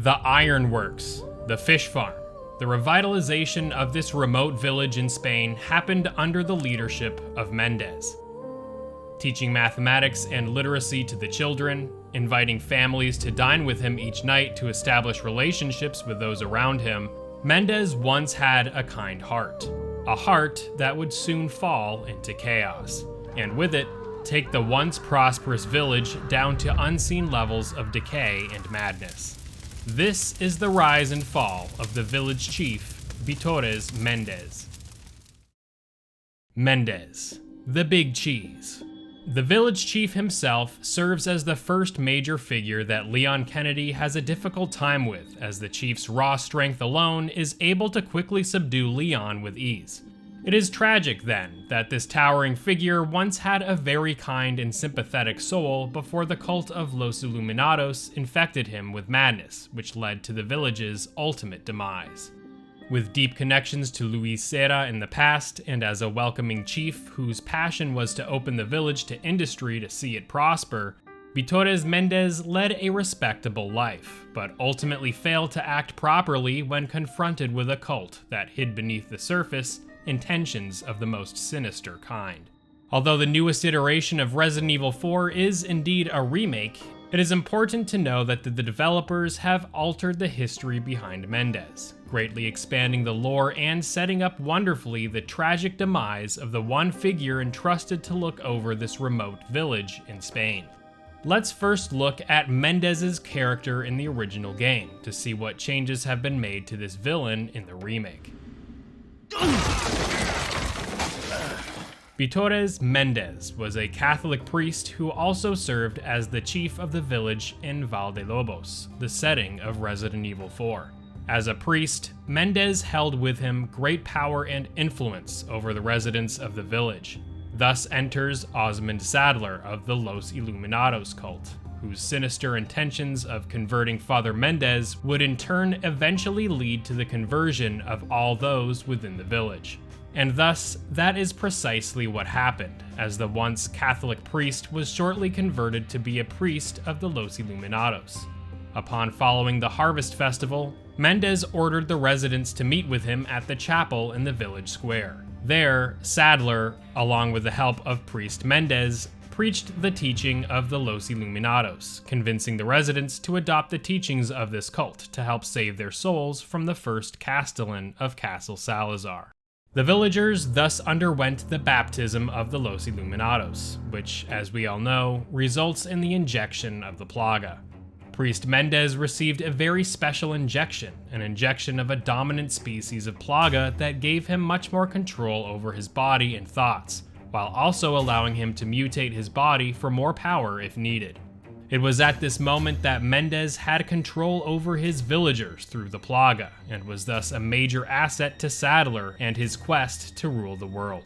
The ironworks, the fish farm. The revitalization of this remote village in Spain happened under the leadership of Méndez. Teaching mathematics and literacy to the children, inviting families to dine with him each night to establish relationships with those around him, Méndez once had a kind heart. A heart that would soon fall into chaos, and with it, take the once prosperous village down to unseen levels of decay and madness. This is the rise and fall of the village chief, Vitores Méndez. Méndez, the Big Cheese. The village chief himself serves as the first major figure that Leon Kennedy has a difficult time with, as the chief's raw strength alone is able to quickly subdue Leon with ease. It is tragic, then, that this towering figure once had a very kind and sympathetic soul before the cult of Los Iluminados infected him with madness, which led to the village's ultimate demise. With deep connections to Luis Sera in the past, and as a welcoming chief whose passion was to open the village to industry to see it prosper, Vitores Méndez led a respectable life, but ultimately failed to act properly when confronted with a cult that hid beneath the surface intentions of the most sinister kind. Although the newest iteration of Resident Evil 4 is indeed a remake, it is important to know that the developers have altered the history behind Méndez, greatly expanding the lore and setting up wonderfully the tragic demise of the one figure entrusted to look over this remote village in Spain. Let's first look at Méndez's character in the original game to see what changes have been made to this villain in the remake. Vitores Méndez was a Catholic priest who also served as the chief of the village in Valdelobos, the setting of Resident Evil 4. As a priest, Méndez held with him great power and influence over the residents of the village. Thus enters Osmond Sadler of the Los Iluminados cult, whose sinister intentions of converting Father Méndez would in turn eventually lead to the conversion of all those within the village. And thus, that is precisely what happened, as the once Catholic priest was shortly converted to be a priest of the Los Iluminados. Upon following the Harvest Festival, Méndez ordered the residents to meet with him at the chapel in the village square. There, Sadler, along with the help of priest Méndez, preached the teaching of the Los Iluminados, convincing the residents to adopt the teachings of this cult to help save their souls from the first Castellan of Castle Salazar. The villagers thus underwent the baptism of the Los Iluminados, which, as we all know, results in the injection of the Plaga. Priest Méndez received a very special injection, an injection of a dominant species of Plaga that gave him much more control over his body and thoughts, while also allowing him to mutate his body for more power if needed. It was at this moment that Méndez had control over his villagers through the Plaga, and was thus a major asset to Sadler and his quest to rule the world.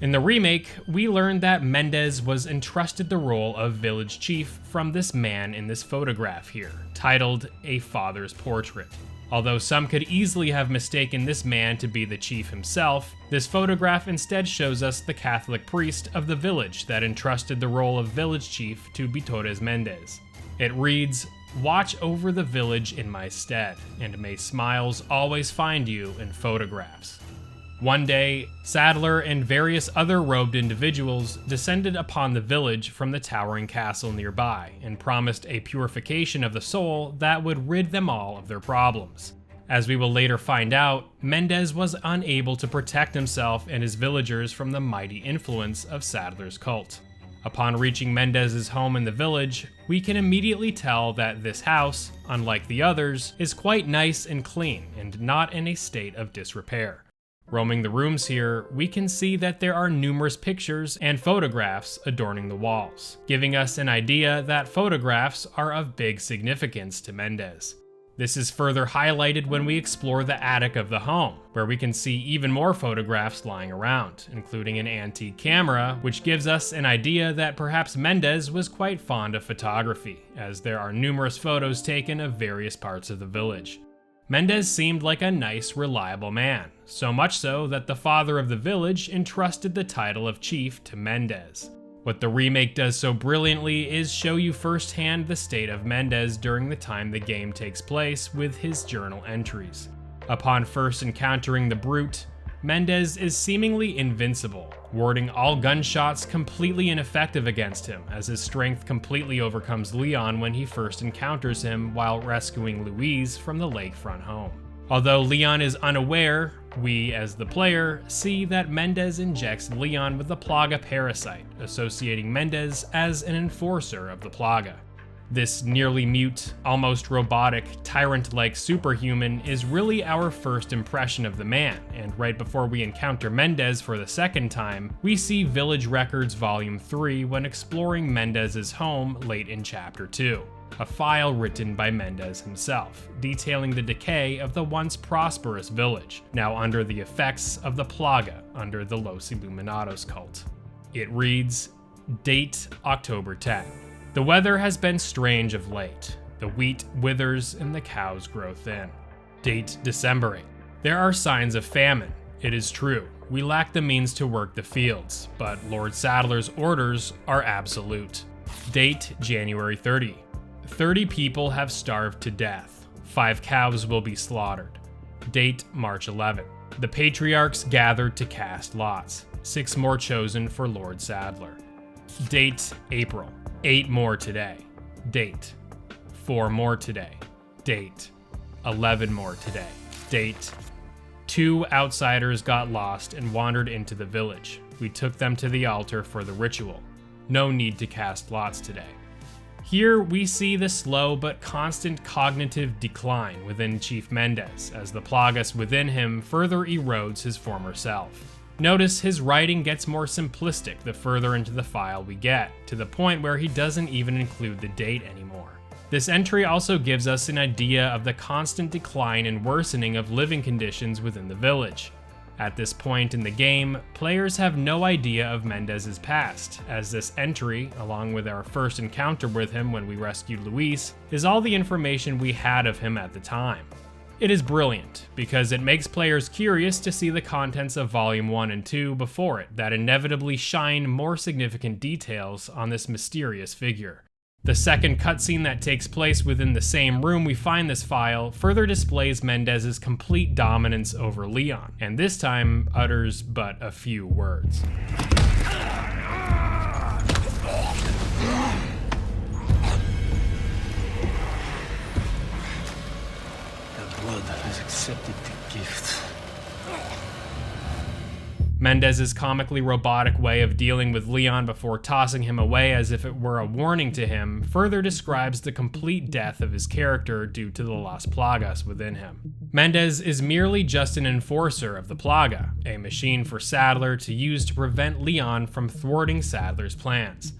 In the remake, we learned that Méndez was entrusted the role of village chief from this man in this photograph here, titled A Father's Portrait. Although some could easily have mistaken this man to be the chief himself, this photograph instead shows us the Catholic priest of the village that entrusted the role of village chief to Vitores Méndez. It reads, "Watch over the village in my stead, and may smiles always find you in photographs." One day, Sadler and various other robed individuals descended upon the village from the towering castle nearby and promised a purification of the soul that would rid them all of their problems. As we will later find out, Méndez was unable to protect himself and his villagers from the mighty influence of Sadler's cult. Upon reaching Méndez's home in the village, we can immediately tell that this house, unlike the others, is quite nice and clean and not in a state of disrepair. Roaming the rooms here, we can see that there are numerous pictures and photographs adorning the walls, giving us an idea that photographs are of big significance to Méndez. This is further highlighted when we explore the attic of the home, where we can see even more photographs lying around, including an antique camera, which gives us an idea that perhaps Méndez was quite fond of photography, as there are numerous photos taken of various parts of the village. Méndez seemed like a nice, reliable man, so much so that the father of the village entrusted the title of chief to Méndez. What the remake does so brilliantly is show you firsthand the state of Méndez during the time the game takes place with his journal entries. Upon first encountering the Brute, Méndez is seemingly invincible, warding all gunshots completely ineffective against him, as his strength completely overcomes Leon when he first encounters him while rescuing Louise from the lakefront home. Although Leon is unaware, we, as the player, see that Méndez injects Leon with the Plaga parasite, associating Méndez as an enforcer of the Plaga. This nearly mute, almost robotic, tyrant-like superhuman is really our first impression of the man, and right before we encounter Méndez for the second time, we see Village Records Volume 3 when exploring Méndez's home late in Chapter 2, a file written by Méndez himself, detailing the decay of the once prosperous village, now under the effects of the Plaga under the Los Illuminados cult. It reads, date October 10. The weather has been strange of late. The wheat withers and the cows grow thin. Date December 8. There are signs of famine. It is true. We lack the means to work the fields, but Lord Saddler's orders are absolute. Date January 30. 30 people have starved to death. 5 cows will be slaughtered. Date March 11. The patriarchs gathered to cast lots. 6 more chosen for Lord Saddler. Date April. 8 more today. Date 4 more today. Date 11 more today. Date 2 outsiders got lost and wandered into the village. We took them to the altar for the ritual. No need to cast lots today. Here we see the slow but constant cognitive decline within Chief Méndez as the Plagas within him further erodes his former self. Notice his writing gets more simplistic the further into the file we get, to the point where he doesn't even include the date anymore. This entry also gives us an idea of the constant decline and worsening of living conditions within the village. At this point in the game, players have no idea of Méndez's past, as this entry, along with our first encounter with him when we rescued Louise, is all the information we had of him at the time. It is brilliant, because it makes players curious to see the contents of Volume 1 and 2 before it that inevitably shine more significant details on this mysterious figure. The second cutscene that takes place within the same room we find this file further displays Méndez's complete dominance over Leon, and this time utters but a few words. Blood has accepted the gift. Méndez's comically robotic way of dealing with Leon before tossing him away as if it were a warning to him further describes the complete death of his character due to the Las Plagas within him. Méndez is merely just an enforcer of the Plaga, a machine for Saddler to use to prevent Leon from thwarting Saddler's plans.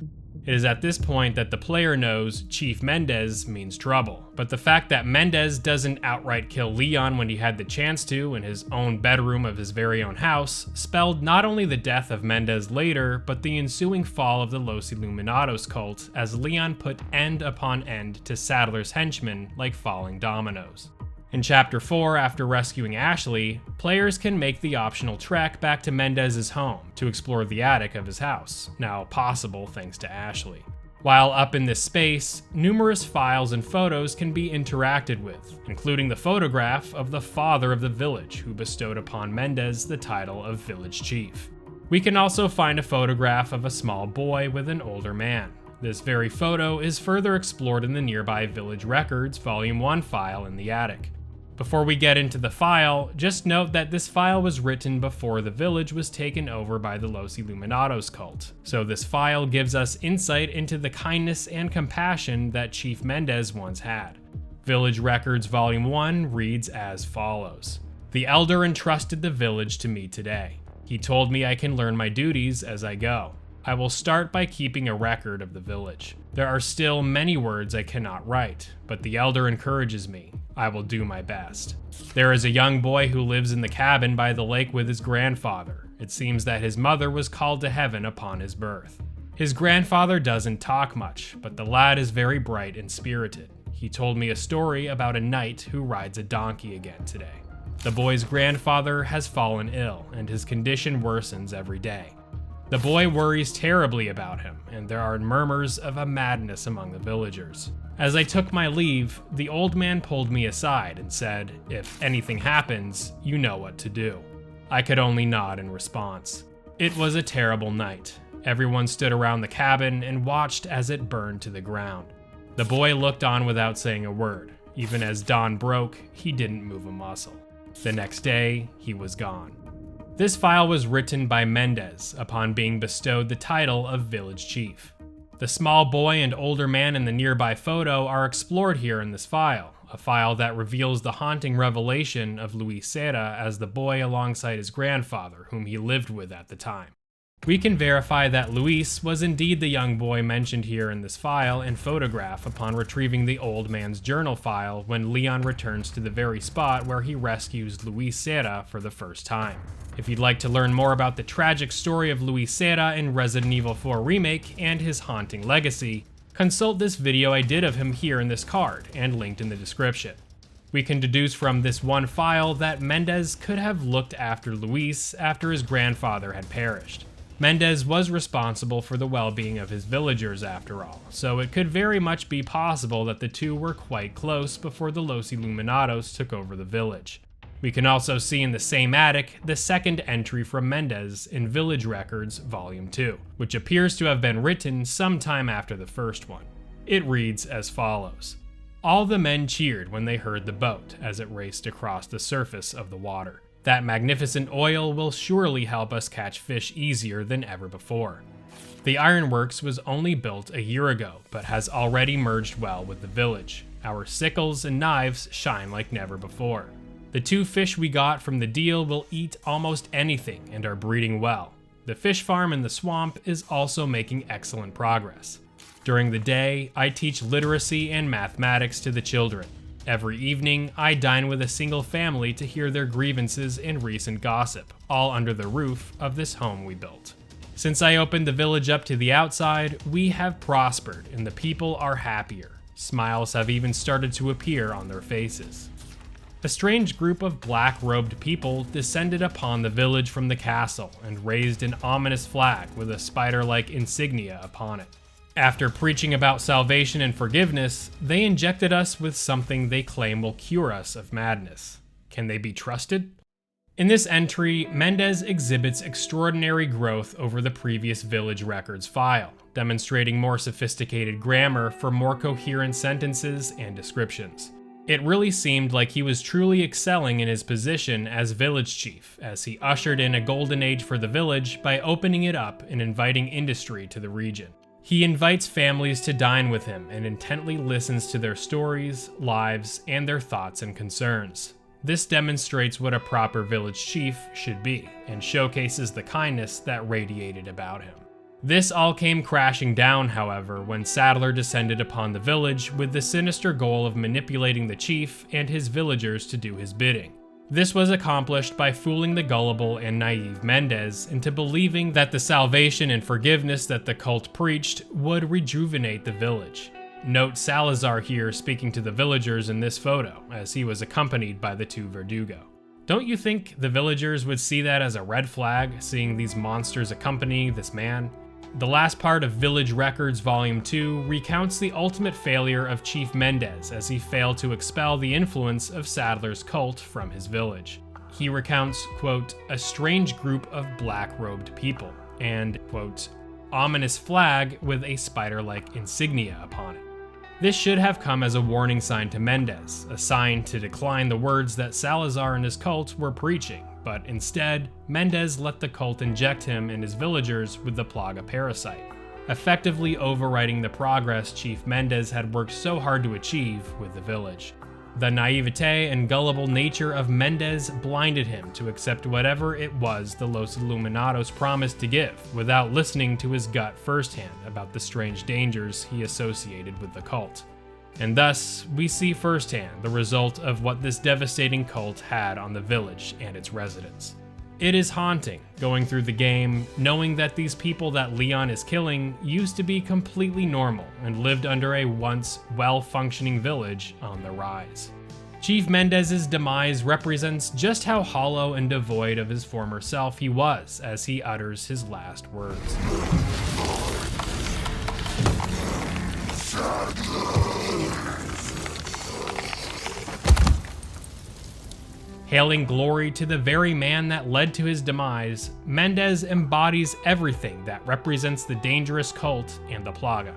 It is at this point that the player knows Chief Méndez means trouble, but the fact that Méndez doesn't outright kill Leon when he had the chance to in his own bedroom of his very own house spelled not only the death of Méndez later, but the ensuing fall of the Los Illuminados cult as Leon put end upon end to Saddler's henchmen like falling dominoes. In Chapter 4, after rescuing Ashley, players can make the optional trek back to Méndez's home to explore the attic of his house, now possible thanks to Ashley. While up in this space, numerous files and photos can be interacted with, including the photograph of the father of the village who bestowed upon Méndez the title of village chief. We can also find a photograph of a small boy with an older man. This very photo is further explored in the nearby Village Records Volume 1 file in the attic. Before we get into the file, just note that this file was written before the village was taken over by the Los Illuminados cult, so this file gives us insight into the kindness and compassion that Chief Méndez once had. Village Records Volume 1 reads as follows. The Elder entrusted the village to me today. He told me I can learn my duties as I go. I will start by keeping a record of the village. There are still many words I cannot write, but the Elder encourages me. I will do my best. There is a young boy who lives in the cabin by the lake with his grandfather. It seems that his mother was called to heaven upon his birth. His grandfather doesn't talk much, but the lad is very bright and spirited. He told me a story about a knight who rides a donkey again today. The boy's grandfather has fallen ill, and his condition worsens every day. The boy worries terribly about him, and there are murmurs of a madness among the villagers. As I took my leave, the old man pulled me aside and said, "If anything happens, you know what to do." I could only nod in response. It was a terrible night. Everyone stood around the cabin and watched as it burned to the ground. The boy looked on without saying a word. Even as dawn broke, he didn't move a muscle. The next day, he was gone. This file was written by Méndez upon being bestowed the title of village chief. The small boy and older man in the nearby photo are explored here in this file, a file that reveals the haunting revelation of Sera as the boy alongside his grandfather, whom he lived with at the time. We can verify that Luis was indeed the young boy mentioned here in this file and photograph upon retrieving the old man's journal file when Leon returns to the very spot where he rescues Sera for the first time. If you'd like to learn more about the tragic story of Sera in Resident Evil 4 Remake and his haunting legacy, consult this video I did of him here in this card and linked in the description. We can deduce from this one file that Méndez could have looked after Luis after his grandfather had perished. Méndez was responsible for the well-being of his villagers after all, so it could very much be possible that the two were quite close before the Los Illuminados took over the village. We can also see in the same attic the second entry from Méndez in Village Records Volume 2, which appears to have been written sometime after the first one. It reads as follows. All the men cheered when they heard the boat as it raced across the surface of the water. That magnificent oil will surely help us catch fish easier than ever before. The ironworks was only built a year ago, but has already merged well with the village. Our sickles and knives shine like never before. The 2 fish we got from the deal will eat almost anything and are breeding well. The fish farm in the swamp is also making excellent progress. During the day, I teach literacy and mathematics to the children. Every evening, I dine with a single family to hear their grievances and recent gossip, all under the roof of this home we built. Since I opened the village up to the outside, we have prospered and the people are happier. Smiles have even started to appear on their faces. A strange group of black-robed people descended upon the village from the castle and raised an ominous flag with a spider-like insignia upon it. After preaching about salvation and forgiveness, they injected us with something they claim will cure us of madness. Can they be trusted? In this entry, Méndez exhibits extraordinary growth over the previous Village Records file, demonstrating more sophisticated grammar for more coherent sentences and descriptions. It really seemed like he was truly excelling in his position as village chief, as he ushered in a golden age for the village by opening it up and inviting industry to the region. He invites families to dine with him and intently listens to their stories, lives, and their thoughts and concerns. This demonstrates what a proper village chief should be, and showcases the kindness that radiated about him. This all came crashing down, however, when Saddler descended upon the village with the sinister goal of manipulating the chief and his villagers to do his bidding. This was accomplished by fooling the gullible and naive Méndez into believing that the salvation and forgiveness that the cult preached would rejuvenate the village. Note Salazar here speaking to the villagers in this photo, as he was accompanied by the 2 Verdugo. Don't you think the villagers would see that as a red flag, seeing these monsters accompany this man? The last part of Village Records Volume 2 recounts the ultimate failure of Chief Méndez as he failed to expel the influence of Saddler's cult from his village. He recounts, quote, a strange group of black-robed people, and, quote, ominous flag with a spider-like insignia upon it. This should have come as a warning sign to Méndez, a sign to decline the words that Salazar and his cult were preaching, but instead, Méndez let the cult inject him and his villagers with the Plaga parasite, effectively overwriting the progress Chief Méndez had worked so hard to achieve with the village. The naivete and gullible nature of Méndez blinded him to accept whatever it was the Los Illuminados promised to give, without listening to his gut firsthand about the strange dangers he associated with the cult. And thus, we see firsthand the result of what this devastating cult had on the village and its residents. It is haunting, going through the game, knowing that these people that Leon is killing used to be completely normal and lived under a once well-functioning village on the rise. Chief Mendez's demise represents just how hollow and devoid of his former self he was as he utters his last words. Hailing glory to the very man that led to his demise, Méndez embodies everything that represents the dangerous cult and the Plaga.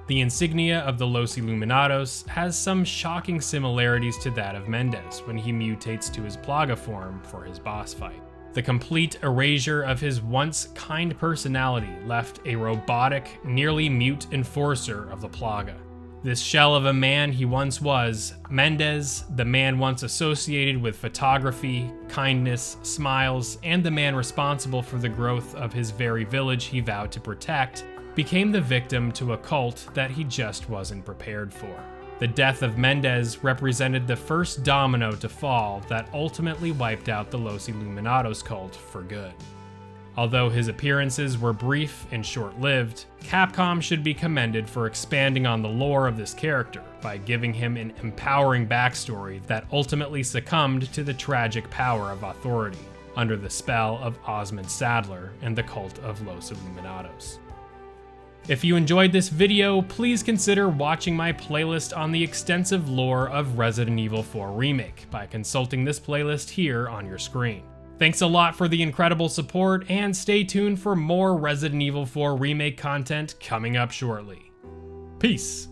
The insignia of the Los Illuminados has some shocking similarities to that of Méndez when he mutates to his Plaga form for his boss fight. The complete erasure of his once kind personality left a robotic, nearly mute enforcer of the Plaga. This shell of a man he once was, Méndez, the man once associated with photography, kindness, smiles, and the man responsible for the growth of his very village he vowed to protect, became the victim to a cult that he just wasn't prepared for. The death of Méndez represented the first domino to fall that ultimately wiped out the Los Illuminados cult for good. Although his appearances were brief and short-lived, Capcom should be commended for expanding on the lore of this character by giving him an empowering backstory that ultimately succumbed to the tragic power of authority under the spell of Osmond Sadler and the cult of Los Illuminados. If you enjoyed this video, please consider watching my playlist on the extensive lore of Resident Evil 4 Remake by consulting this playlist here on your screen. Thanks a lot for the incredible support, and stay tuned for more Resident Evil 4 Remake content coming up shortly. Peace!